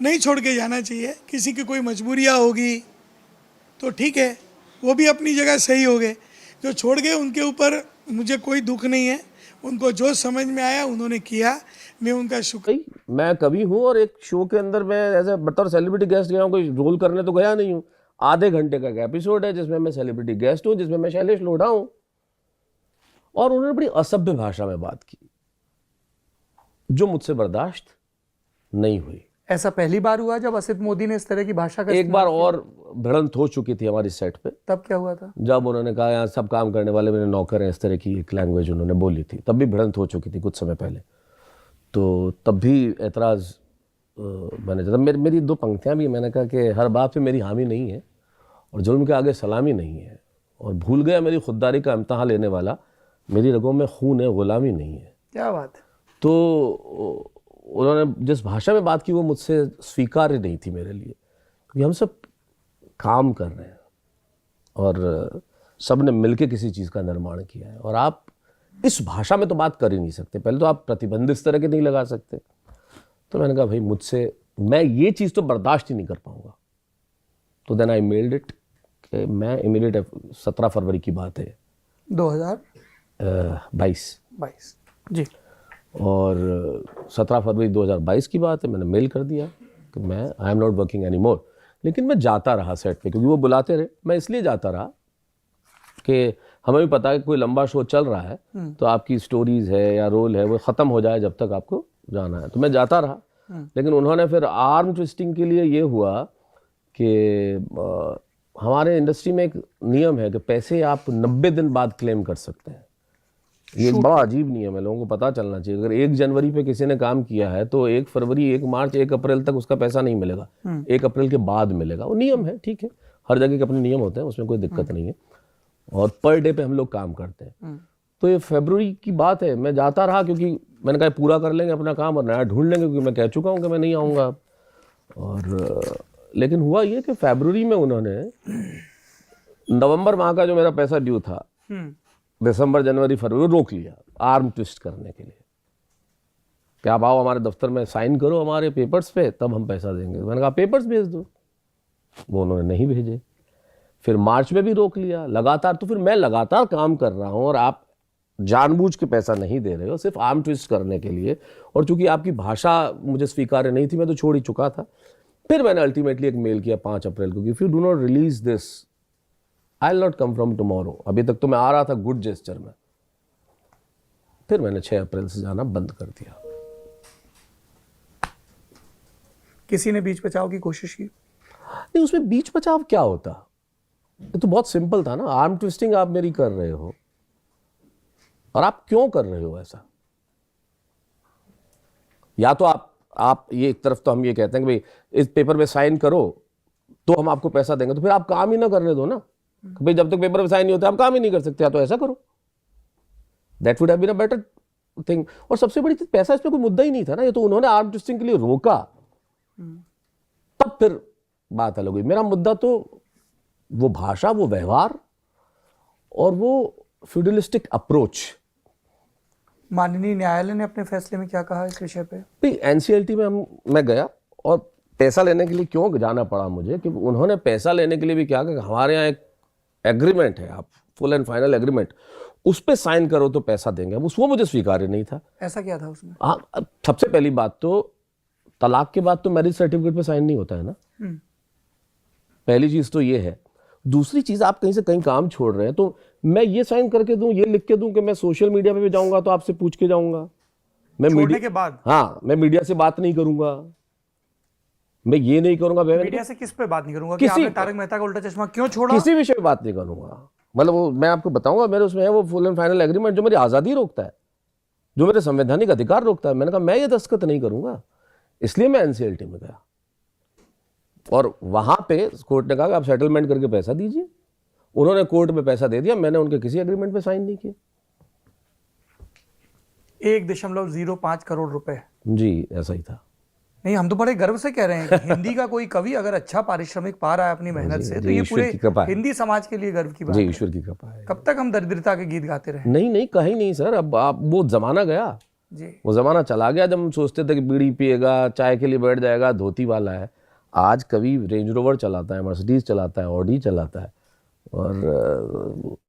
नहीं छोड़ के जाना चाहिए। किसी की कोई मजबूरियाँ होगी तो ठीक है, वो भी अपनी जगह सही हो गए। जो छोड़ गए उनके ऊपर मुझे कोई दुख नहीं है, उनको जो समझ में आया उन्होंने किया, मैं उनका शुक्र। मैं कवि हूँ और एक शो के अंदर मैं ऐसे बतौर सेलिब्रिटी गेस्ट गया हूँ, कोई रोल करने तो गया नहीं हूँ। आधे घंटे का एक एपिसोड है जिसमें मैं सेलिब्रिटी गेस्ट हूँ, जिसमें मैं शैलेश लोढ़ा हूँ, और उन्होंने बड़ी असभ्य भाषा में बात की जो मुझसे बर्दाश्त नहीं हुई। ऐसा पहली बार हुआ जब असित मोदी ने इस तरह की भाषा का एक बार और भिड़ंत हो चुकी थी हमारी सेट पे। तब क्या हुआ था? जब उन्होंने कहा यहाँ सब काम करने वाले मेरे नौकर हैं, इस तरह की एक लैंग्वेज उन्होंने बोली थी। तब भी भिड़ंत हो चुकी थी कुछ समय पहले, तो तब भी एतराज़ मैंने जब मेरी दो पंक्तियाँ भी, मैंने कहा कि हर बात पे मेरी हामी नहीं है और जुल्म के आगे सलामी नहीं है, और भूल गया मेरी खुददारी का इम्तहान लेने वाला, मेरी रगों में खून है गुलामी नहीं है। क्या बात। तो उन्होंने जिस भाषा में बात की वो मुझसे स्वीकार्य नहीं थी मेरे लिए, क्योंकि हम सब काम कर रहे हैं और सब ने मिलकर किसी चीज़ का निर्माण किया है, और आप इस भाषा में तो बात कर ही नहीं सकते। पहले तो आप प्रतिबंध इस तरह के नहीं लगा सकते। तो मैंने कहा भाई मुझसे, मैं ये चीज़ तो बर्दाश्त ही नहीं कर पाऊंगा। तो देन आई मेल्ड इट कि मैं इमीडिएट 17 फरवरी की बात है 2022 जी, और 17 फरवरी 2022 की बात है। मैंने मेल कर दिया कि मैं I am not working any more. लेकिन मैं जाता रहा सेट पे, क्योंकि वो बुलाते रहे। मैं इसलिए जाता रहा कि हमें भी पता है कि कोई लंबा शो चल रहा है तो आपकी स्टोरीज है या रोल है वो ख़त्म हो जाए जब तक आपको जाना है। तो मैं जाता रहा। लेकिन उन्होंने फिर आर्म ट्विस्टिंग के लिए ये हुआ कि हमारे इंडस्ट्री में एक नियम है कि पैसे आप 90 दिन बाद क्लेम कर सकते हैं। ये एक बड़ा अजीब नियम है, लोगों को पता चलना चाहिए। अगर 1 जनवरी पे किसी ने काम किया है तो 1 फरवरी, 1 मार्च, 1 अप्रैल तक उसका पैसा नहीं मिलेगा। 1 अप्रैल के बाद मिलेगा। वो नियम है, ठीक है, हर जगह के अपने नियम होते हैं, उसमें कोई दिक्कत नहीं है। और पर डे पे हम लोग काम करते हैं। तो ये फरवरी की बात है। मैं जाता रहा क्योंकि मैंने कहा पूरा कर लेंगे अपना काम और नया ढूंढ लेंगे, क्योंकि मैं कह चुका हूँ कि मैं नहीं आऊँगा। और लेकिन हुआ ये कि फरवरी में उन्होंने नवंबर माह का जो मेरा पैसा ड्यू था, दिसंबर, जनवरी, फरवरी रोक लिया आर्म ट्विस्ट करने के लिए कि आप आओ हमारे दफ्तर में साइन करो हमारे पेपर्स पे, तब हम पैसा देंगे। मैंने कहा पेपर्स भेज दो। वो उन्होंने नहीं भेजे। फिर मार्च में भी रोक लिया लगातार। तो फिर मैं लगातार काम कर रहा हूँ और आप जानबूझ के पैसा नहीं दे रहे हो सिर्फ आर्म ट्विस्ट करने के लिए। और चूंकि आपकी भाषा मुझे स्वीकार्य नहीं थी, मैं तो छोड़ ही चुका था। फिर मैंने अल्टीमेटली एक मेल किया 5 अप्रैल को कि if you do not release this I will not come from tomorrow. अभी तक तो मैं आ रहा था गुड जेस्चर में। फिर मैंने 6 अप्रैल से जाना बंद कर दिया। किसी ने बीच बचाव की कोशिश की? नहीं, उसमें बीच बचाव क्या होता? ये तो बहुत सिंपल था ना। आर्म ट्विस्टिंग आप मेरी कर रहे हो और आप क्यों कर रहे हो ऐसा? या तो आप ये एक तरफ तो हम ये कहते हैं कि भाई इस पेपर पे साइन करो तो हम आपको पैसा देंगे, तो फिर आप काम ही ना करने दो ना। भाई जब तक पेपर पे साइन नहीं होता आप काम ही नहीं कर सकते, या तो ऐसा करो। That would have been a better thing. और सबसे बड़ी चीज, पैसा इसमें कोई मुद्दा ही नहीं था ना। ये तो उन्होंने आर्म ट्विस्टिंग के लिए रोका, तब फिर बात अलग हुई। मेरा मुद्दा तो वो भाषा, वो व्यवहार और वो फ्यूडलिस्टिक अप्रोच। माननीय न्यायालय ने अपने फैसले में क्या कहा इस विषय पे? भाई एनसीएलटी में मैं गया और पैसा लेने के लिए क्यों जाना पड़ा मुझे, कि उन्होंने पैसा लेने के लिए भी क्या कहा, हमारे यहाँ एक एग्रीमेंट है, आप फुल एंड फाइनल एग्रीमेंट, उस पर साइन करो तो पैसा देंगे। वो मुझे स्वीकार्य नहीं था। ऐसा क्या था उसमें? हाँ, सबसे पहली बात तो तलाक के बाद तो मैरिज सर्टिफिकेट पे साइन नहीं होता है ना। पहली चीज तो ये है। दूसरी चीज, आप कहीं से कहीं काम छोड़ रहे हैं तो मैं ये साइन करके दूं, ये लिख के दूं कि मैं सोशल मीडिया पे भी जाऊंगा तो आपसे पूछ के जाऊंगा। मैं छोड़ने के बाद? हाँ, मैं मीडिया से बात नहीं करूंगा, मैं ये नहीं करूंगा। मीडिया से किस पे बात नहीं करूंगा? कि आपने तारक मेहता का उल्टा चश्मा क्यों छोड़ा? किसी विषय पे बात नहीं करूंगा। मतलब वो मैं आपको बताऊंगा, मेरे उसमें है वो फुल एंड फाइनल एग्रीमेंट जो मेरी आजादी रोकता है, जो मेरे संवैधानिक अधिकार रोकता है। मैंने कहा मैं ये दस्तखत नहीं करूंगा, इसलिए मैं एनसीएलटी में गया। और वहां पे कोर्ट ने कहा कि आप सेटलमेंट करके पैसा दीजिए। उन्होंने कोर्ट में पैसा दे दिया, मैंने उनके किसी एग्रीमेंट पे साइन नहीं किया। 1.05 करोड़ रुपए। जी, ऐसा ही था। नहीं, हम तो बड़े गर्व से कह रहे हैं कि हिंदी का कोई कवि अगर अच्छा पारिश्रमिक पा रहा है अपनी मेहनत से, तो ये पूरे हिंदी समाज के लिए गर्व की बात है। ईश्वर की कृपा है। कब तक हम दरिद्रता के गीत गाते रहे? नहीं, कहीं नहीं सर। अब आप वो जमाना गया। जी। वो ज़माना चला गया जब हम सोचते थे कि बीड़ी पिएगा, चाय के लिए बैठ जाएगा, धोती वाला है। आज कवि रेंज रोवर चलाता है, मर्सिडीज चलाता है, ऑडी चलाता है और